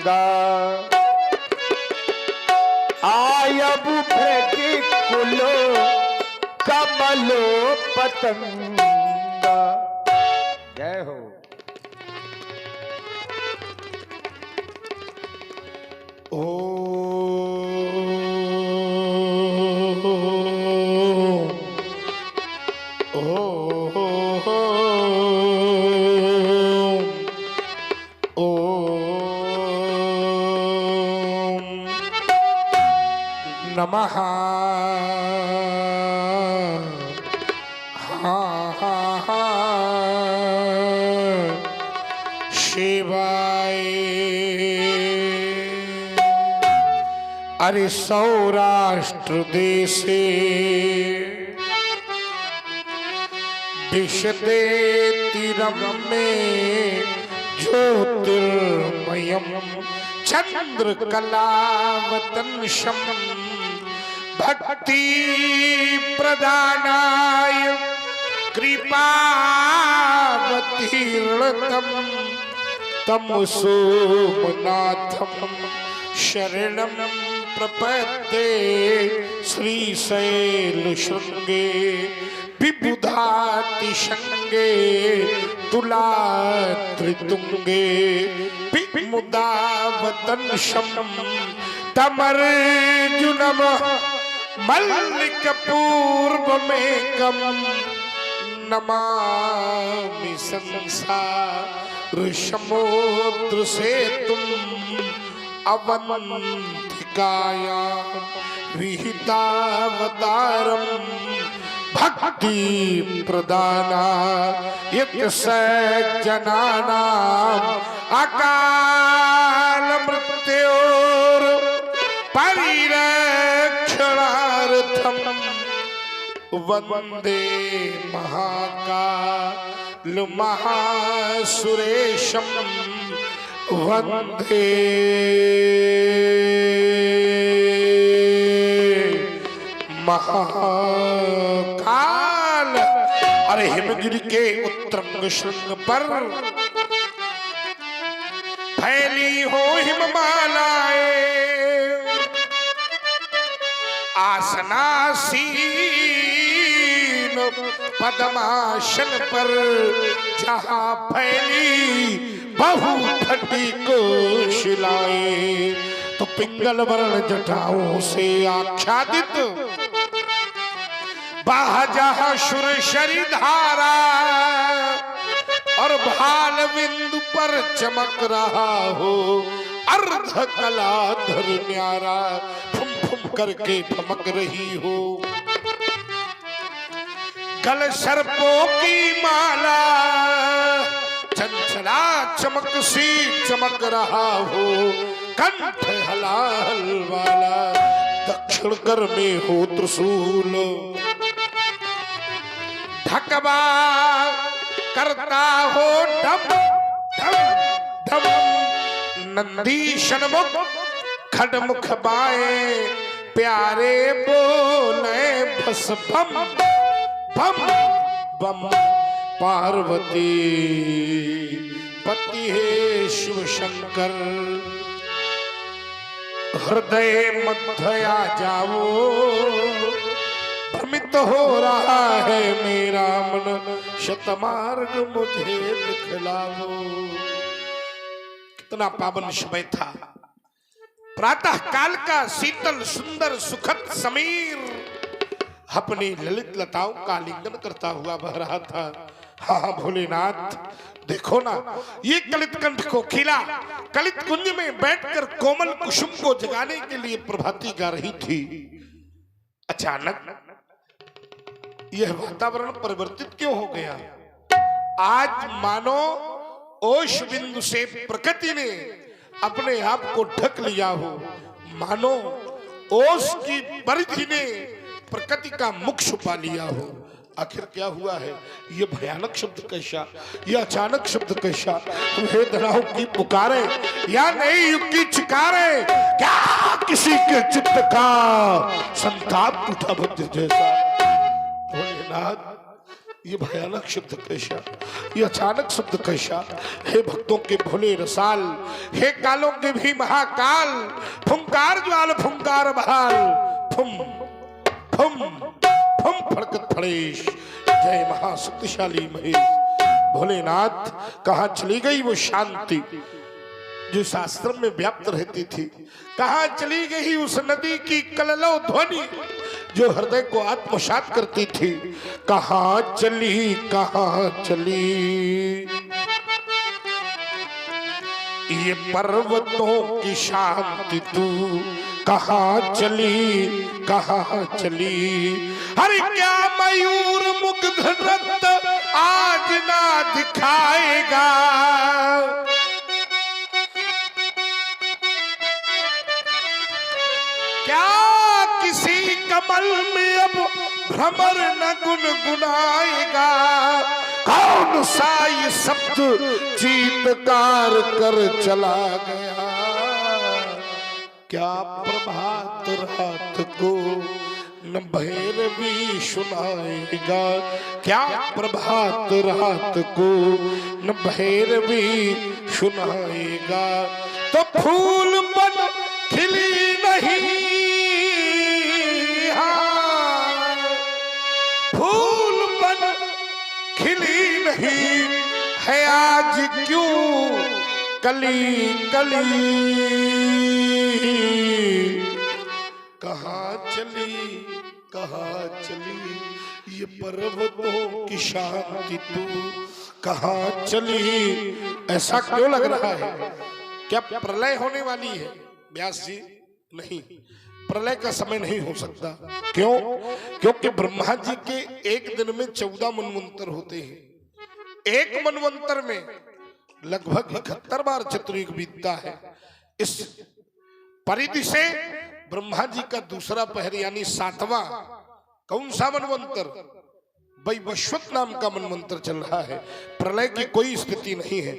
गंगा आयब भेटी कुलो कमलो पतंगा। जय हो। नमः शिवाय। अरे सौराष्ट्र देशे दिशते तीरम में ज्योतिर्मयम् चंद्रकलावतंशम् भक्ति प्रदानाय कृपावतीर्णतम तम सोमनाथम शरणं प्रपद्ये श्रीशैल शृंगे विबुधातिशंगे तुलात्रितुंगे विमुदावतंशम् तमर्जुनम मल्लिक पूर्वमेकम नमामि संसार समुद्र सेतुम अवंतिकायां विहितावतारम भक्ति प्रदानाय सज्जनानां अकाल मृत्योर परिरक्षणार्थम वंदे महाकाल महासुरेशम वंदे महाकाल। अरे हिमगिरी के उत्तुंग शृंग पर फैली हो हिममालाएं, आसनासीन पद्मासन पर जहाँ फैली बहु फटी कोशिलाएं, तो पिंगल वर्ण जटाओं से आच्छादित बाह जहाँ सुरशरी धारा और भाल बिंदु पर चमक रहा हो अर्ध कलाधर न्यारा फुम फुम करके ठमक रही हो। गल सर्पों की माला चंचला चमक सी चमक रहा हो, कंठ हलाहल वाला दक्षिण कर में हो त्रिशूल, ढकवा करता हो डम डम डम नंदीशन मुख खडमुख बाए प्यारे बोले बस बम बम बम। पार्वती पति है शिव शंकर, हृदय मध्या जाओ भ्रमित हो रहा है मेरा मन, शतमार्ग मुझे दिखलाओ। कितना पावन समय था, प्रातः काल का शीतल सुंदर सुखद समीर अपनी ललित लताओं का आलिंगन करता हुआ बह रहा था। हाँ भोलेनाथ देखो ना, ये कलित कंठ को खिला कलित कुंज में बैठकर कोमल कुसुम को जगाने के लिए प्रभाती गा रही थी। अचानक यह वातावरण परिवर्तित क्यों हो गया? आज मानो ओश बिंदु से प्रकृति ने अपने आप को ढक लिया हो, मानो ओश की परिधि ने प्रकृति का मुख छुपा लिया हो। आखिर क्या हुआ है? ये भयानक शब्द कैसा, ये अचानक शब्द कैसा? वेदनाओं की पुकारे या नई युग की चिकारे, क्या किसी के चित्त का संताप उठा भक्त जैसा? भोलेनाथ ये भयानक शब्द कैसा, ये अचानक शब्द कैसा। हे भक्तों के भोले रसाल, हे कालों के भी महाकाल, फुंकार ज्वाल फुंकार बहाल, फुम फुम फुम फड़कत फड़ेश, जय महाशक्तिशाली महेश। भोलेनाथ, कहाँ चली गई वो शांति जो शास्त्र में व्याप्त रहती थी? कहाँ चली गई उस नदी की कललो ध्वनि जो हृदय को आत्मसात करती थी? कहाँ चली, कहाँ चली ये पर्वतों की शांति तू? कहाँ चली, कहाँ चली? अरे क्या मयूर मुग्ध नृत्य आज ना दिखाएगा? क्या किसी कमल में अब भ्रमर न गुनगुनाएगा? कौन सा ये शब्द चीत्कार कर चला गया? क्या प्रभात रात को न भैरवी सुनाएगा? क्या प्रभात रात को न भैरवी सुनाएगा? तो फूल बन खिली नहीं, फूल बन खिली नहीं है आज क्यों कली कली? कहाँ चली, कहाँ चली ये पर्वतों की शांति तू? कहाँ चली? ऐसा क्यों लग रहा है? क्या प्रलय होने वाली है? व्यास जी, नहीं, प्रलय का समय नहीं हो सकता। क्यों? क्योंकि ब्रह्मा जी के एक दिन में 14 मनवंतर होते हैं। एक मनवंतर में लगभग 71 बार चतुर्युग बीतता है। इस परिधि से ब्रह्मा जी का दूसरा पहर यानी 7वां कौन सा मनवंतर? वैवस्वत नाम का मनवंतर चल रहा है। प्रलय की कोई स्थिति नहीं है।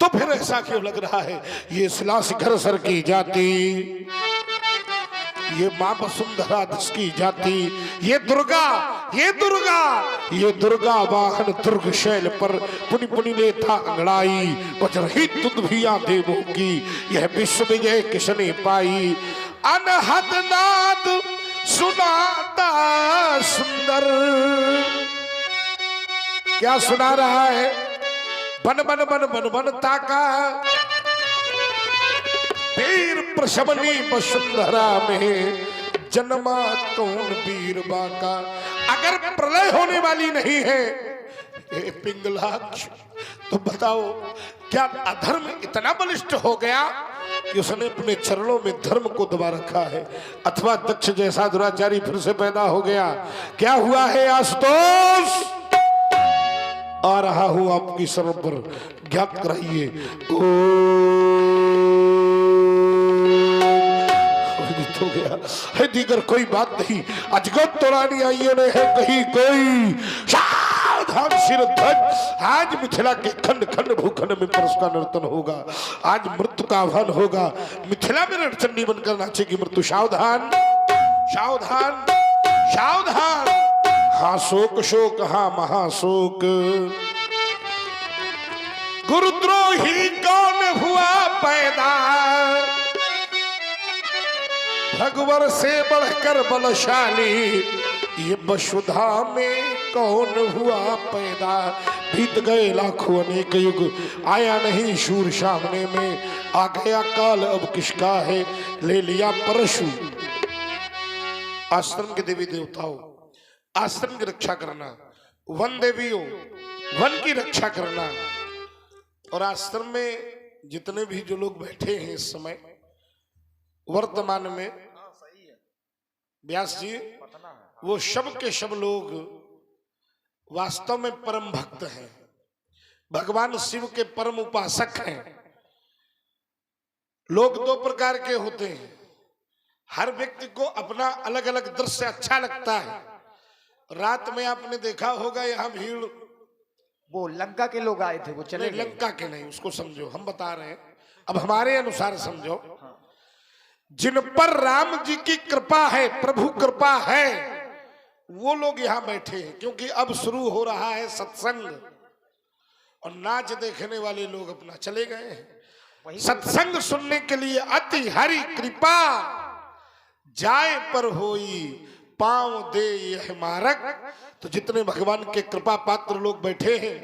तो फिर ऐसा क्यों लग रहा है? ये शिला शिखर सर की जाती, ये मां वसुंधरा दस की जाती, ये दुर्गा, ये दुर्गा, ये दुर्गा वाहन दुर्ग शैल पर पुनि पुनि ने था अंगड़ाई, वज्रही तुद भी देवों की यह विश्व विजय किसने पाई? अनहद नाद सुनाता सुंदर, क्या सुना रहा है? बन बन बन बन बन ताका वीर प्रशमनी वसुंधरा में जन्मा कौन वीर बाका। अगर प्रलय होने वाली नहीं है हे पिंगलाक्ष, तो बताओ क्या अधर्म इतना बलिष्ठ हो गया कि उसने अपने चरणों में धर्म को दबा रखा है? अथवा दक्ष जैसा दुराचारी फिर से पैदा हो गया? क्या हुआ है आशुतोष? आ रहा हूं आपकी शरण पर, ज्ञात कराइए। हो गया है, दीगर कोई बात नहीं। अजगत तोरानी आइए ने है कहीं कोई, सावधान सिर ध्वज। आज मिथिला के खंड खंड भूखंड में परस का नर्तन होगा। आज मृत्यु का आह्वान होगा। मिथिला में रणचंडी बनकर नाचेगी मृत्यु। सावधान सावधान सावधान। हाँ शोक शोक, हाँ महाशोक। गुरुद्रोही कौन हुआ पैदा? भगवर से बढ़कर बलशाली ये वसुधा में कौन हुआ पैदा? बीत गए लाखों अनेक युग, आया नहीं शूर सामने में। आ गया काल अब किसका है, ले लिया परशु। आश्रम के देवी देवताओं, आश्रम की रक्षा करना, वन देवियों, वन की रक्षा करना। और आश्रम में जितने भी जो लोग बैठे हैं इस समय वर्तमान में, व्यास जी, वो सब के सब लोग वास्तव में परम भक्त हैं, भगवान शिव के परम उपासक हैं। लोग दो प्रकार के होते हैं। हर व्यक्ति को अपना अलग अलग दृश्य अच्छा लगता है। रात में आपने देखा होगा यहाँ भीड़, वो लंका के लोग आए थे, वो चले गए। लंका के नहीं, उसको समझो, हम बता रहे हैं, अब हमारे अनुसार समझो। जिन पर राम जी की कृपा है, प्रभु कृपा है, वो लोग यहाँ बैठे हैं, क्योंकि अब शुरू हो रहा है सत्संग और नाच देखने वाले लोग अपना चले गए हैं। सत्संग सुनने के लिए अति हरि कृपा जाए पर होई पांव दे यह मारक। तो जितने भगवान के कृपा पात्र लोग बैठे हैं,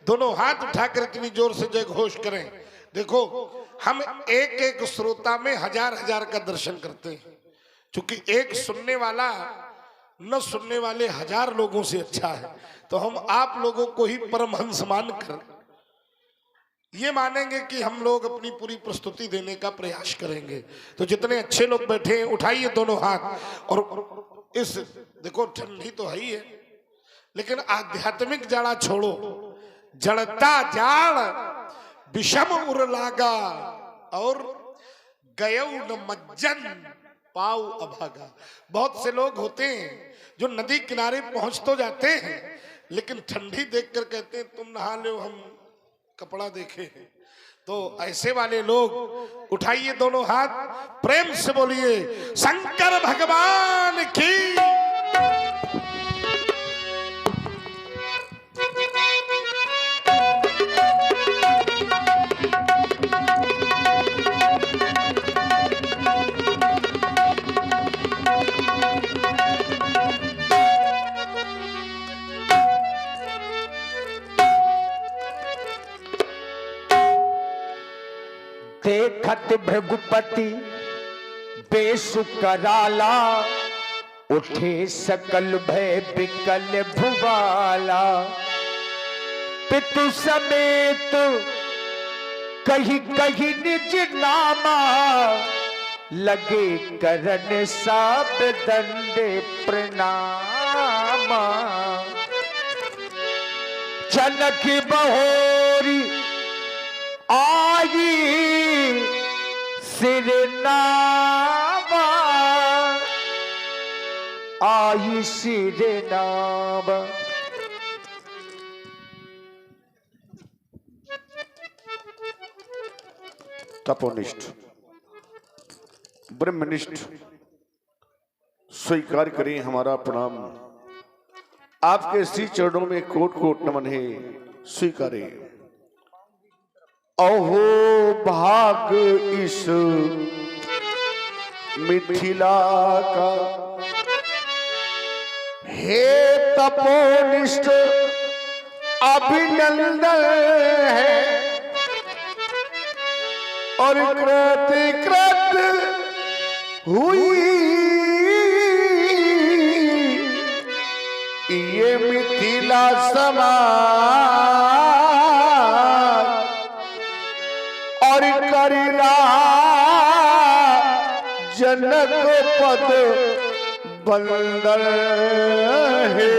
दोनों हाथ उठाकर इतनी जोर से जय घोष करें। देखो, हम एक एक श्रोता में हजार हजार का दर्शन करते हैं, क्योंकि एक सुनने वाला न सुनने वाले हजार लोगों से अच्छा है। तो हम आप लोगों को ही परमहंस मानकर ये मानेंगे कि हम लोग अपनी पूरी प्रस्तुति देने का प्रयास करेंगे। तो जितने अच्छे लोग बैठे हैं, उठाइए दोनों हाथ। और इस देखो, ठंडी तो है ही है, लेकिन आध्यात्मिक जाड़ा छोड़ो, जड़ता जाड़ विषम उर लागा और गयौ न मज्जन पाऊ अभागा। बहुत से लोग होते हैं जो नदी किनारे पहुंच तो जाते हैं, लेकिन ठंडी देखकर कहते हैं तुम नहा लो, हम कपड़ा देखे हैं। तो ऐसे वाले लोग उठाइए दोनों हाथ, प्रेम से बोलिए शंकर भगवान की। देखत भृगुपति बेसु कराला, उठे सकल भय बिकल भुवाला। पितु समेत कही कही निज नामा, लगे करन साप दंड प्रणामा। जनक बहोरी आई सिर नावा, आई सिर नावा। तपोनिष्ठ ब्रह्मनिष्ठ स्वीकार करें हमारा प्रणाम। आपके श्री चरणों में कोट कोट नमन है, स्वीकारें। अहो भाग इस मिथिला का, हे तपोनिष्ठ अभिनंदन है। और कृत हुई ये मिथिला समाज, और करिला जनक पद बंदन है।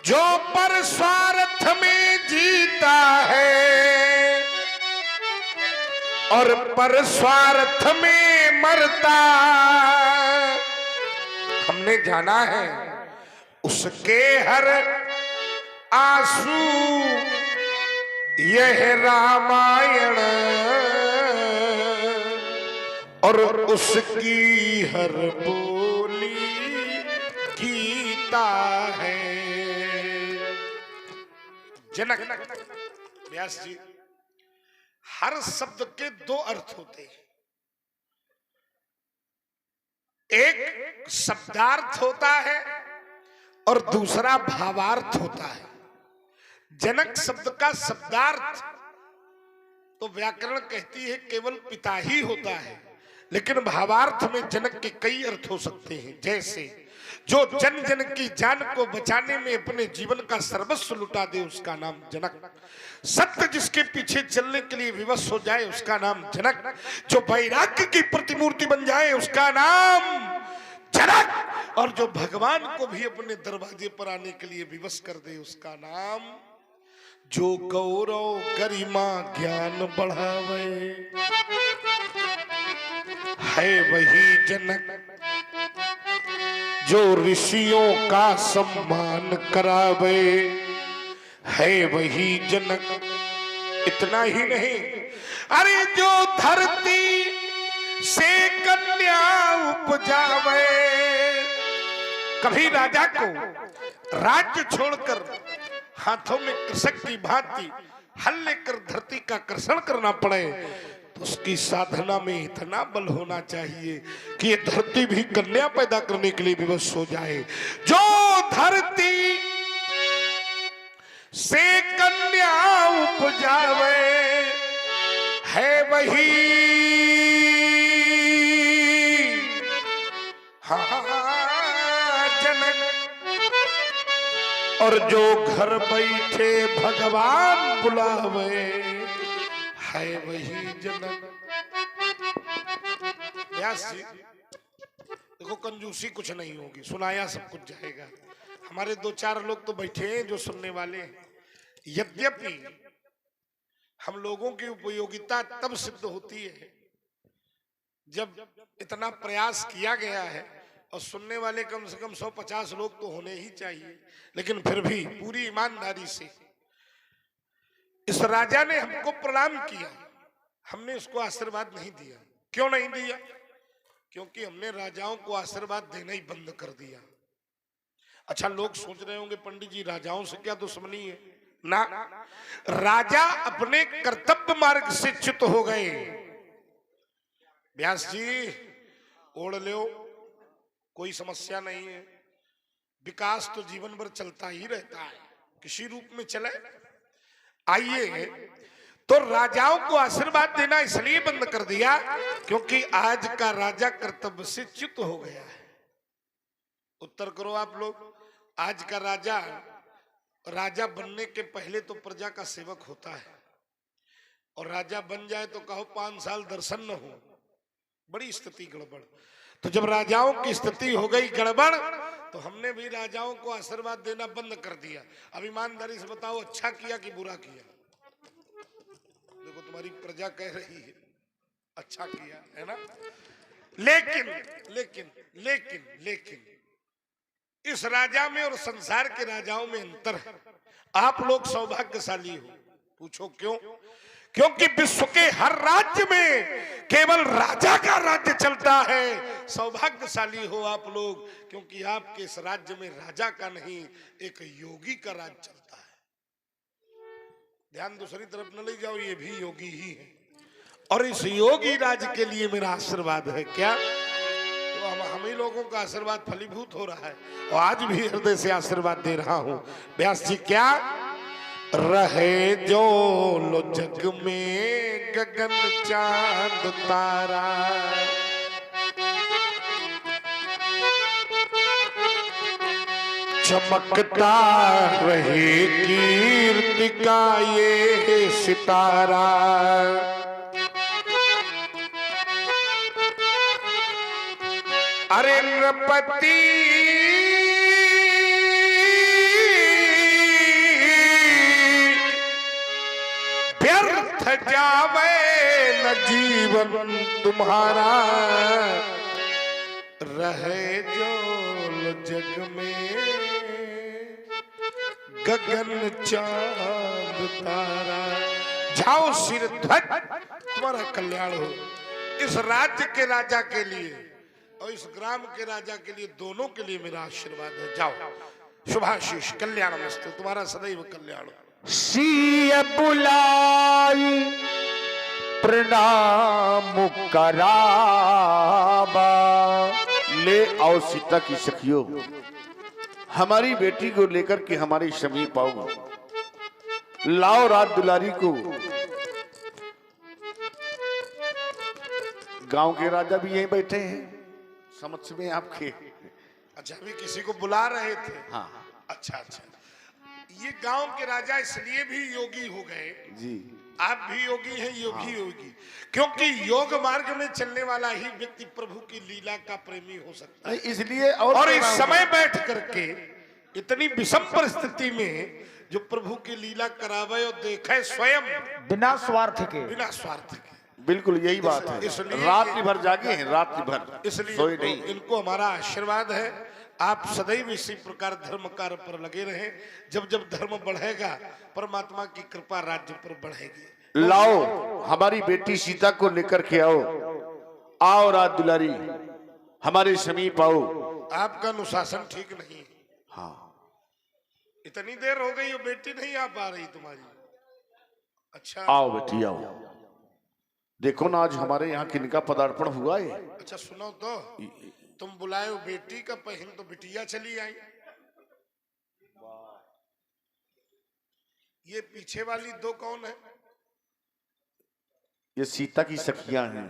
जो पर स्वार्थ में जीता है और पर स्वार्थ में मरता, हमने जाना है उसके हर आंसू यह रामायण, और उसकी हर बोली गीता है। जनक व्यास जी, हर शब्द के दो अर्थ होते हैं। एक शब्दार्थ होता है और दूसरा भावार्थ होता है। जनक शब्द का शब्दार्थ तो व्याकरण कहती है केवल पिता ही होता है, लेकिन भावार्थ में जनक के कई अर्थ हो सकते हैं। जैसे जो जन जन की जान को बचाने में अपने जीवन का सर्वस्व लुटा दे, उसका नाम जनक। सत्य जिसके पीछे चलने के लिए विवश हो जाए, उसका नाम जनक। जो वैराग्य की प्रतिमूर्ति बन जाए, उसका नाम जनक। और जो भगवान को भी अपने दरवाजे पर आने के लिए विवश कर दे, उसका नाम जो गौरव गरिमा ज्ञान बढ़ावे है वही जनक। जो ऋषियों का सम्मान करावे है वही जनक। इतना ही नहीं, अरे जो धरती से कन्या उपजावे। कभी राजा को राज्य छोड़कर हाथों में कृषक की भांति हल लेकर धरती का कर्षण करना पड़े तो उसकी साधना में इतना बल होना चाहिए कि ये धरती भी कन्या पैदा करने के लिए विवश हो जाए। जो धरती से कन्या उपजावे है वही जनक, और जो घर बैठे भगवान बुलावे है वही जनक। व्यास जी देखो, कंजूसी कुछ नहीं होगी, सुनाया सब कुछ जाएगा। हमारे दो चार लोग तो बैठे हैं जो सुनने वाले हैं। यद्यपि हम लोगों की उपयोगिता तब सिद्ध होती है जब इतना प्रयास किया गया है और सुनने वाले कम से कम 150 लोग तो होने ही चाहिए। लेकिन फिर भी पूरी ईमानदारी से इस राजा ने हमको प्रणाम किया, हमने उसको आशीर्वाद नहीं दिया। क्यों नहीं दिया? क्योंकि हमने राजाओं को आशीर्वाद देना ही बंद कर दिया। अच्छा, लोग सोच रहे होंगे पंडित जी राजाओं से क्या दुश्मनी है? ना, राजा अपने कर्तव्य मार्ग से च्युत हो गए। व्यास जी ओढ़ लो, कोई समस्या नहीं है। विकास तो जीवन भर चलता ही रहता है, किसी रूप में चले। आइए, तो राजाओं को आशीर्वाद देना इसलिए बंद कर दिया क्योंकि आज का राजा कर्तव्य से च्युत हो गया है। उत्तर करो आप लोग। आज का राजा बनने के पहले तो प्रजा का सेवक होता है, और राजा बन जाए तो कहो 5 साल दर्शन न हो, बड़ी स्थिति गड़बड़। तो जब राजाओं की स्थिति हो गई गड़बड़ तो हमने भी राजाओं को आशीर्वाद देना बंद कर दिया। अब ईमानदारी से बताओ, अच्छा किया कि बुरा किया? देखो तुम्हारी प्रजा कह रही है अच्छा किया, है ना। लेकिन लेकिन लेकिन लेकिन इस राजा में और संसार के राजाओं में अंतर है। आप लोग सौभाग्यशाली हो। पूछो क्यों? क्योंकि विश्व के हर राज्य में केवल राजा का राज्य चलता है। सौभाग्यशाली हो आप लोग, क्योंकि आपके इस राज्य में राजा का नहीं, एक योगी का राज्य चलता है। ध्यान दूसरी तरफ न ले जाओ, ये भी योगी ही है। और इस योगी राज्य के लिए मेरा आशीर्वाद है। क्या? तो हम ही लोगों का आशीर्वाद फलीभूत हो रहा है, और आज भी हृदय से आशीर्वाद दे रहा हूं। व्यास जी, क्या रहे जो लो जग में गगन चांद तारा, चमकता रहे कीर्ति का ये सितारा। अरे नृपति व्यर्थ जावे न जीवन तुम्हारा, रहे जो जग में गगन चांद तारा। जाओ सिर ध्वज, तुम्हारा कल्याण हो। इस राज्य के राजा के लिए और इस ग्राम के राजा के लिए, दोनों के लिए मेरा आशीर्वाद है। जाओ, शुभाशीष, कल्याणमस्तु, तुम्हारा सदैव कल्याण हो। सिय बुलाई प्रणाम करावा। ले आओ सीता की सखियों, हमारी बेटी को लेकर के हमारे समीप आओ। लाओ रात दुलारी को। गांव के राजा भी यहीं बैठे हैं समक्ष में आपके। अच्छा, अभी किसी को बुला रहे थे? हाँ। अच्छा अच्छा, ये गांव के राजा इसलिए भी योगी हो गए जी। आप भी योगी हैं, योगी योगी, क्योंकि योग मार्ग में चलने वाला ही व्यक्ति प्रभु की लीला का प्रेमी हो सकता है। इसलिए और इस समय बैठ करके इतनी विषम परिस्थिति में जो प्रभु की लीला करावे और देखे स्वयं बिना स्वार्थ के, बिना स्वार्थ के। बिल्कुल यही बात है। रात्रि भर जागे हैं, रात्रि भर, इसलिए सोए नहीं। इनको हमारा आशीर्वाद है। आप सदैव इसी प्रकार धर्म कार्य पर लगे रहें। जब जब धर्म बढ़ेगा परमात्मा की कृपा राज्य पर बढ़ेगी। लाओ हमारी बेटी सीता को लेकर के आओ। आओ रात दुलारी, हमारे समीप आओ। आपका अनुशासन ठीक नहीं है। हाँ, इतनी देर हो गई, वो बेटी नहीं आ पा रही तुम्हारी। अच्छा आओ बेटी आओ। देखो ना आज हमारे यहाँ किनका पदार्पण हुआ है। अच्छा सुनो तो, तुम बुलाए हो बेटी का, पहन तो बिटिया चली आई। ये पीछे वाली दो कौन है? ये सीता की सखियां हैं।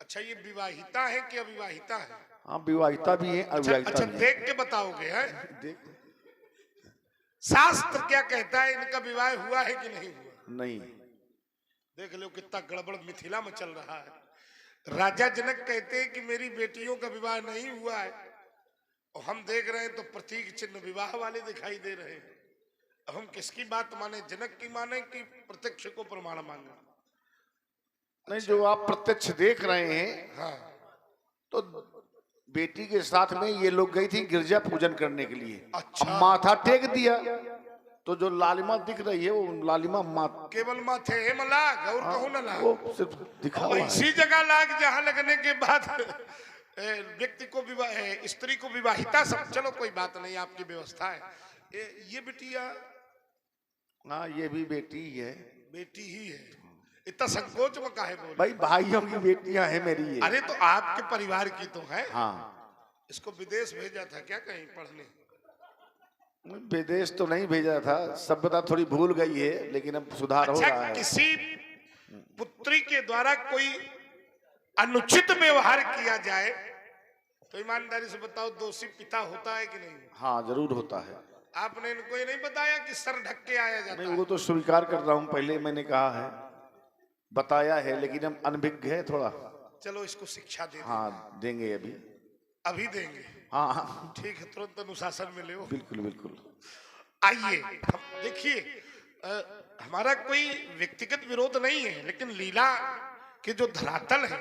अच्छा ये विवाहिता है कि अविवाहिता है? हाँ, विवाहिता भी है, अच्छा, अविवाहिता अच्छा भी है। देख के बताओगे है? देख, शास्त्र क्या कहता है, इनका विवाह हुआ है कि नहीं हुआ? नहीं, देख लो कितना गड़बड़ मिथिला में चल रहा है। राजा जनक कहते हैं कि मेरी बेटियों का विवाह नहीं हुआ है, और हम देख रहे हैं तो प्रतीक चिन्ह विवाह वाले दिखाई दे रहे हैं। अब हम किसकी बात माने, जनक की माने कि प्रत्यक्ष को प्रमाण मांगे? नहीं, जो आप प्रत्यक्ष देख रहे हैं, हाँ तो बेटी के साथ में ये लोग गई थी गिरजा पूजन करने के लिए। अच्छा। अब माथा टेक दिया तो जो लालिमा दिख रही है वो लालिमा माता केवल माथे हेम लाग और कहूं न लाग। वो सिर्फ दिखा हुआ है। ऐसी जगह लाग जहां लगने के बाद व्यक्ति को विवाह, स्त्री को विवाहिता सब, चलो कोई बात नहीं, आपकी व्यवस्था है। ये बिटिया, हाँ ये भी बेटी ही है। बेटी ही है, इतना संकोच में काहे बोल? भाई भाइयों की बेटियां हैं मेरी ये। अरे तो आपके परिवार की तो है। हाँ, इसको विदेश भेजा था क्या कहीं पढ़ने? विदेश तो नहीं भेजा था, सभ्यता थोड़ी भूल गई है, लेकिन अब सुधार हो रहा अच्छा है। किसी पुत्री के द्वारा कोई अनुचित व्यवहार किया जाए तो ईमानदारी से बताओ दोषी पिता होता है कि नहीं? हाँ जरूर होता है। आपने इनको ये नहीं बताया कि सर ढक के आया जाता नहीं है? वो तो स्वीकार कर रहा हूँ, पहले मैंने कहा है, बताया है, लेकिन हम अनभिज्ञ है थोड़ा। चलो इसको शिक्षा दे दें। हाँ देंगे अभी। अभी देंगे? हाँ हाँ ठीक है, तुरंत अनुशासन में ले। बिल्कुल बिल्कुल। आइए हम देखिए, हमारा कोई व्यक्तिगत विरोध नहीं है, लेकिन लीला के जो धरातल है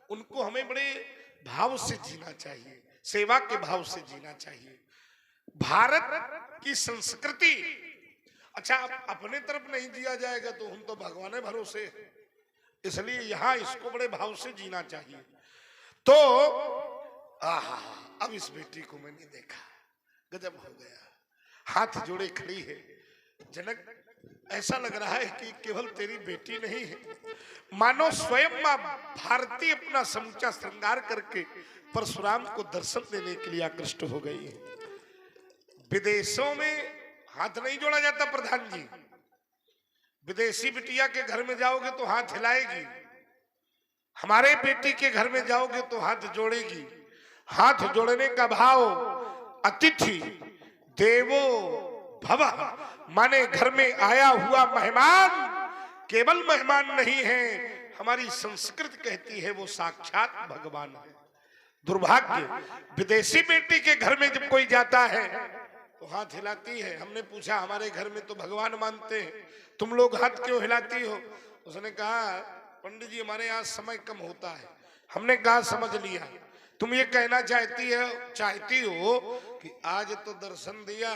उनको हमें बड़े भाव से जीना चाहिए, सेवा के भाव से जीना चाहिए। भारत की संस्कृति, अच्छा अपने तरफ नहीं जिया जाएगा तो हम तो भगवान भरोसे, इसलिए यहाँ इसको बड़े भाव से जीना चाहिए। तो आहा, अब इस बेटी को मैंने देखा, गजब हो गया, हाथ जोड़े खड़ी है। जनक ऐसा लग रहा है कि केवल तेरी बेटी नहीं है, मानो स्वयं मां भारती अपना समूचा श्रृंगार करके परशुराम को दर्शन देने के लिए आकृष्ट हो गई है। विदेशों में हाथ नहीं जोड़ा जाता प्रधान जी, विदेशी बिटिया के घर में जाओगे तो हाथ हिलाएगी, हमारे बेटी के घर में जाओगे तो हाथ जोड़ेगी। हाथ जोड़ने का भाव अतिथि देवो भवः, माने घर में आया हुआ मेहमान केवल मेहमान नहीं है, हमारी संस्कृति कहती है वो साक्षात भगवान है। दुर्भाग्य, विदेशी बेटी के घर में जब कोई जाता है तो हाथ हिलाती है। हमने पूछा हमारे घर में तो भगवान मानते हैं, तुम लोग हाथ क्यों हिलाती हो? उसने कहा पंडित जी हमारे यहाँ समय कम होता है। हमने कहा समझ लिया, तुम ये कहना चाहती हो कि आज तो दर्शन दिया,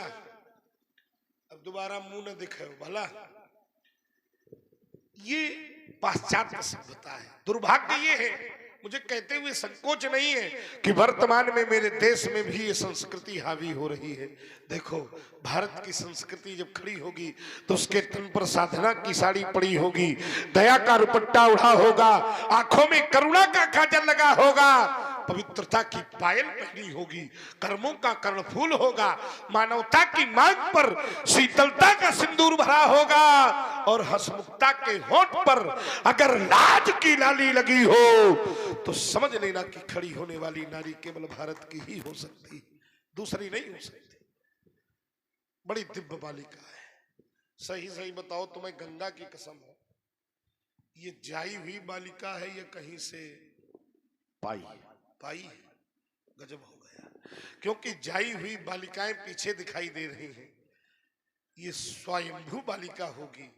अब दोबारा मुंह न दिखाओ भला। ये पाश्चात्य सभ्यता है। दुर्भाग्य ये है, मुझे कहते हुए संकोच नहीं है कि वर्तमान में मेरे देश में भी ये संस्कृति हावी हो रही है। देखो भारत की संस्कृति जब खड़ी होगी तो उसके तन पर साधना की साड़ी पड़ी होगी, दया का दुपट्टा उड़ा होगा, आंखों में करुणा का काजल लगा होगा, पवित्रता की पायल पहनी होगी, कर्मों का कर्णफूल होगा, मानवता की मांग पर शीतलता का सिंदूर भरा होगा, और हंसमुखता के होंठ पर अगर लाज की लाली लगी हो तो समझ लेना कि खड़ी होने वाली नारी केवल भारत की ही हो सकती, दूसरी नहीं हो सकती। बड़ी दिव्य बालिका है। सही सही बताओ तुम्हें गंगा की कसम है, ये जाई हुई बालिका है या कहीं से पाई है? गजब हो गया, क्योंकि जाई हुई बालिकाएं पीछे दिखाई दे रही हैं, ये स्वयंभू बालिका होगी।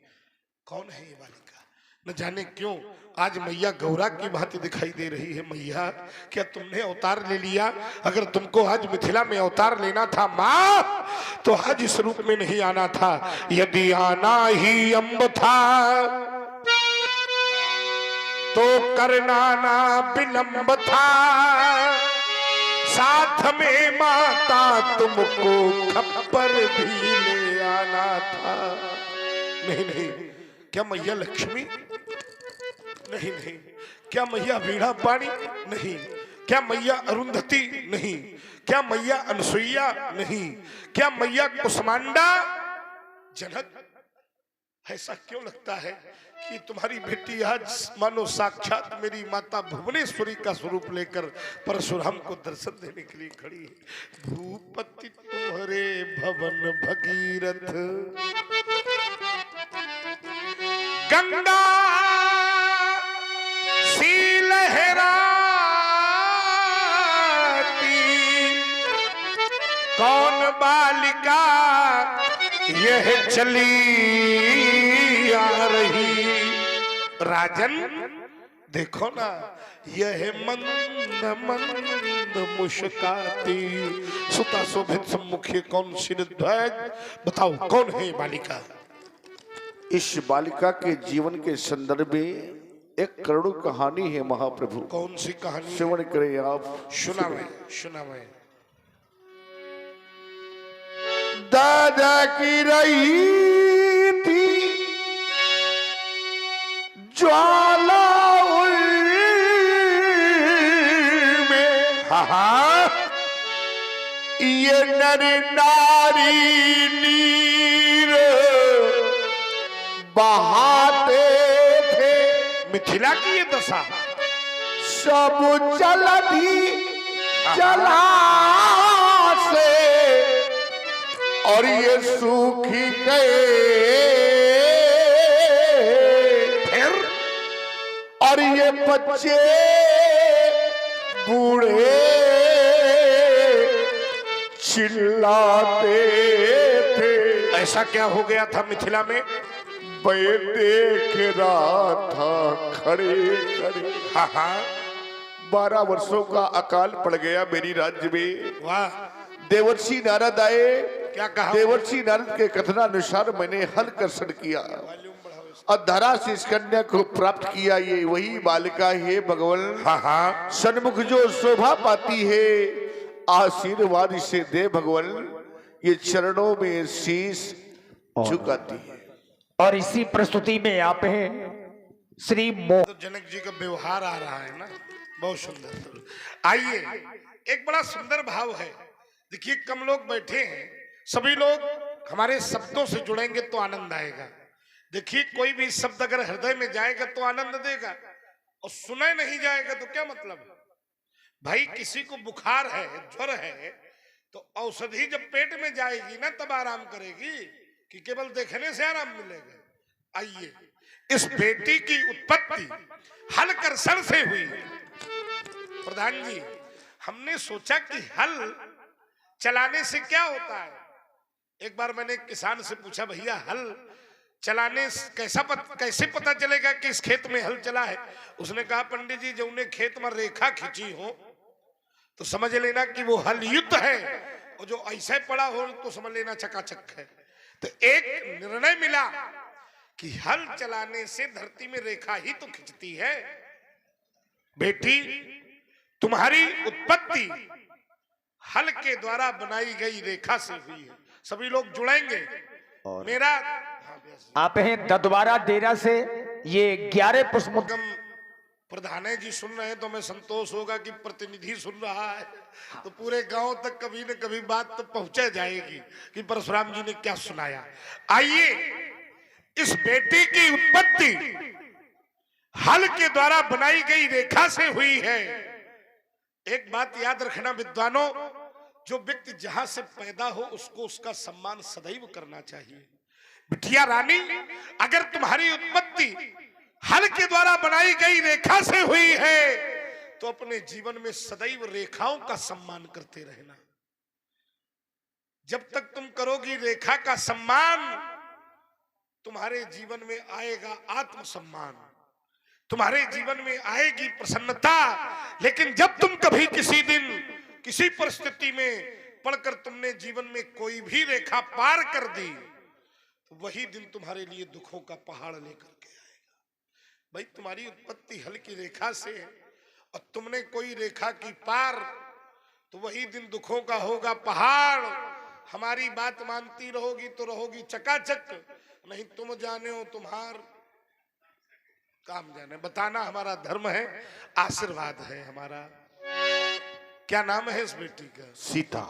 कौन है ये बालिका? न जाने क्यों आज मैया गौरा की भांति दिखाई दे रही है। मैया क्या तुमने अवतार ले लिया? अगर तुमको आज मिथिला में अवतार लेना था माँ, तो आज इस रूप में नहीं आना था। यदि आना ही अम्ब था तो करना ना विलंब था, साथ में माता तुमको खप्पर भी ले आना था। नहीं नहीं, क्या मैया लक्ष्मी? नहीं नहीं, क्या मैया वीणा पाणी? नहीं, क्या मैया अरुंधति? नहीं, क्या मैया अनसुईया? नहीं, क्या मैया कुसमांडा? जनक, ऐसा क्यों लगता है कि तुम्हारी बेटी आज मानो साक्षात मेरी माता भुवनेश्वरी का स्वरूप लेकर परशुराम को दर्शन देने के लिए खड़ी है। भूपति तुम्हारे भवन भगीरथ, गंगा सी लहराती, कौन बालिका यह चली आ रही। राजन देखो ना, यह मंद मंद मुस्काती, सुता शोभित सम्मुखी कौन सिरध्वज। बताओ कौन है बालिका? इस बालिका के जीवन के संदर्भ में एक करुण कहानी है महाप्रभु। कौन सी कहानी? श्रवण करें आप। सुना मैं, सुना मैं। दादा की रही थी ज्वाला में, हाँ, ये नर नारी नीर बहाते थे। मिथिला की ये दशा। सब चलती चला से और ये सूखी गए, फिर और ये बच्चे बूढ़े चिल्लाते थे। ऐसा क्या हो गया था मिथिला में? मैं देख रहा था खड़े खड़े। हाँ हाँ, 12 वर्षों का अकाल पड़ गया मेरी राज्य में। वाह, देवर्षि नारद आए। क्या कहा? देवर्षि नारद के कथनानुसार मैंने हल कर्षण किया और धरा से इस कन्या को प्राप्त किया। ये वही बालिका है भगवान। हाँ हाँ, सन्मुख जो शोभा पाती है, आशीर्वाद इसे दे भगवान। ये चरणों में शीश झुकाती है। और इसी प्रस्तुति में आप हैं श्री मोह। तो जनक जी का व्यवहार आ रहा है ना, बहुत सुंदर। आइए, एक बड़ा सुंदर भाव है। देखिए, कम लोग बैठे हैं, सभी लोग हमारे शब्दों से जुड़ेंगे तो आनंद आएगा। देखिए, कोई भी शब्द अगर हृदय में जाएगा तो आनंद देगा, और सुना नहीं जाएगा तो क्या मतलब? भाई, किसी को बुखार है, ज्वर है, तो औषधि जब पेट में जाएगी ना तब आराम करेगी, कि केवल देखने से आराम मिलेगा। आइए, इस बेटी की उत्पत्ति हल कर्षण से हुई। प्रधान जी, हमने सोचा कि हल चलाने से क्या होता है। एक बार मैंने किसान से पूछा, भैया हल चलाने कैसे पता चलेगा कि इस खेत में हल चला है? उसने कहा, पंडित जी, जब उन्हें खेत में रेखा खींची हो तो समझ लेना कि वो हल युद्ध है, और जो ऐसे पड़ा हो तो समझ लेना चकाचक है। तो एक निर्णय मिला कि हल चलाने से धरती में रेखा ही तो खिंचती है। बेटी, तुम्हारी उत्पत्ति हल के द्वारा बनाई गई रेखा से हुई है। सभी लोग जुड़ेंगे। मेरा आप हैं ददवारा डेरा से, ये 11 पुष्प। प्रधान जी सुन रहे हैं तो मैं संतोष होगा कि प्रतिनिधि सुन रहा है, तो पूरे गांव तक कभी न कभी बात तो पहुंचे जाएगी कि परशुराम जी ने क्या सुनाया। आइए, इस बेटी की उत्पत्ति हल के द्वारा बनाई गई रेखा से हुई है। एक बात याद रखना विद्वानों, जो व्यक्ति जहां से पैदा हो उसको उसका सम्मान सदैव करना चाहिए। बिटिया रानी, अगर तुम्हारी उत्पत्ति हल के द्वारा बनाई गई रेखा से हुई है तो अपने जीवन में सदैव रेखाओं का सम्मान करते रहना। जब तक तुम करोगी रेखा का सम्मान, तुम्हारे जीवन में आएगा आत्मसम्मान, तुम्हारे जीवन में आएगी प्रसन्नता। लेकिन जब तुम कभी किसी दिन किसी परिस्थिति में पढ़कर तुमने जीवन में कोई भी रेखा पार कर दी, तो वही दिन तुम्हारे लिए दुखों का पहाड़ लेकर के आएगा। भाई तुम्हारी उत्पत्ति हल की रेखा से है और तुमने कोई रेखा की पार, तो वही दिन दुखों का होगा पहाड़। हमारी बात मानती रहोगी तो रहोगी चकाचक, नहीं तुम जाने हो तुम्हार काम जाने। बताना हमारा धर्म है, आशीर्वाद है हमारा। क्या नाम है इस बेटी का? सीता।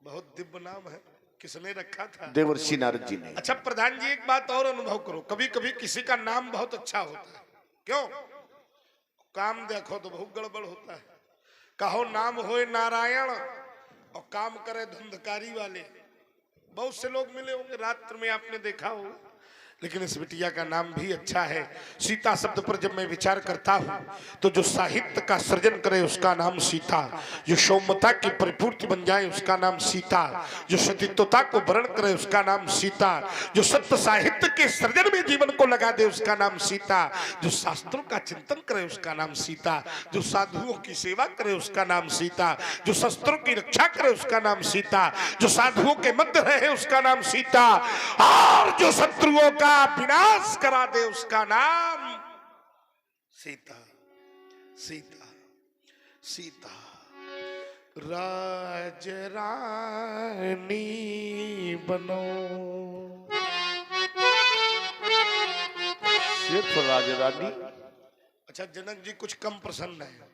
बहुत दिव्य नाम है। किसने रखा था? देवर्षि नारद जी ने। अच्छा प्रधान जी, एक बात और अनुभव करो, कभी कभी किसी का नाम बहुत अच्छा होता है, क्यों? काम देखो तो बहुत गड़बड़ होता है। कहो नाम होए नारायण और काम करे धुंधकारी वाले। बहुत से लोग मिले होंगे रात्र में, आपने देखा होगा, लेकिन इस बिटिया का नाम भी अच्छा है। सीता शब्द पर जब मैं विचार करता हूँ तो जो साहित्य का सृजन करे उसका नाम सीता, जो सौम्यता की परिपूर्ति बन जाए उसका नाम सीता, जो सतीत्वता को वर्ण करे उसका नाम सीता, जो सत्य साहित्य के सृजन में जीवन को लगा दे उसका नाम सीता, जो शास्त्रों का चिंतन करे उसका नाम सीता, जो साधुओं की सेवा करे उसका नाम सीता, जो शस्त्रों की रक्षा करे उसका नाम सीता, जो साधुओं के मध्य रहे उसका नाम सीता, और जो शत्रुओं का विनाश करा दे उसका नाम सीता। सीता सीता राज रानी बनो। सिर्फ राजा रानी। अच्छा जनक जी कुछ कम प्रसन्न है।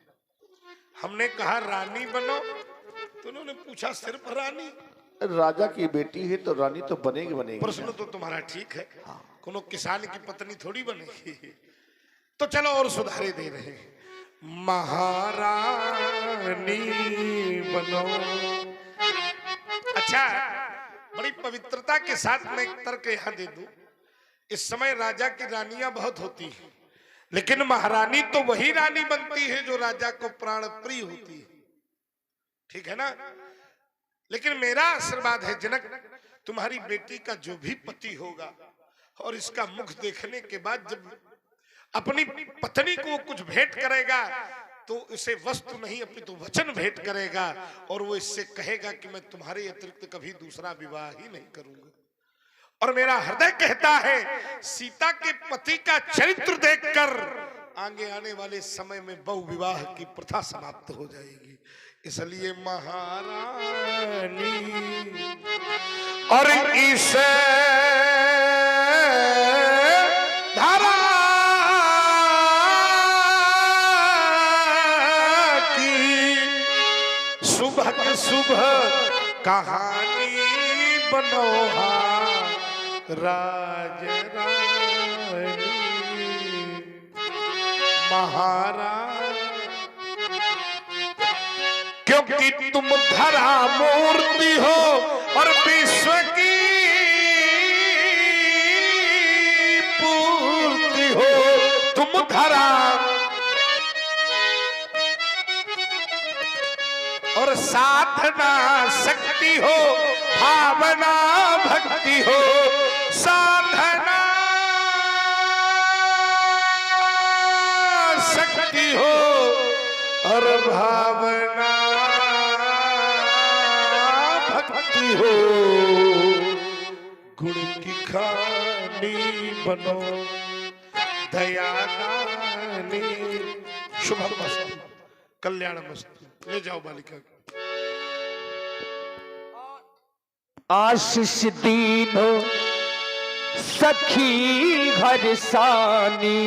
हमने कहा रानी बनो तो उन्होंने पूछा सिर्फ रानी? राजा की बेटी है तो रानी तो बनेगी बनेगी। प्रश्न तो तुम्हारा ठीक है, कोनो किसान की पत्नी थोड़ी बनेगी। तो चलो और सुधारे दे रहे हैं, महारानी बनो। अच्छा बड़ी पवित्रता के साथ मैं एक तर्क यहां दे दूं, इस समय राजा की रानियां बहुत होती हैं, लेकिन महारानी तो वही रानी बनती है जो राजा को प्राण प्रिय होती है, ठीक है ना? लेकिन मेरा आशीर्वाद है जनक, तुम्हारी बेटी का जो भी पति होगा और इसका मुख देखने के बाद जब अपनी पत्नी को कुछ भेंट करेगा तो इसे वस्तु नहीं अपितु वचन भेंट करेगा, और वो इससे कहेगा कि मैं तुम्हारे अतिरिक्त कभी दूसरा विवाह ही नहीं करूंगा। और मेरा हृदय कहता है सीता के पति का चरित्र देखकर आगे आने वाले समय में बहु विवाह की प्रथा समाप्त हो जाएगी। इसलिए महारानी और इसे धरा की सुबह सुबह कहानी बनोहा राज रानी महारानी, क्योंकि तुम धरा मूर्ति हो और विश्व की पूर्ति हो। तुम धरा और साधना शक्ति हो, भावना भक्ति हो। साधना शक्ति हो और भावना भक्ति हो। गुण की खानी बनो दया दानी। शुभमस्तु कल्याणमस्तु। ले जाओ बालिका को। आशीष दीनो सखी घर सानी।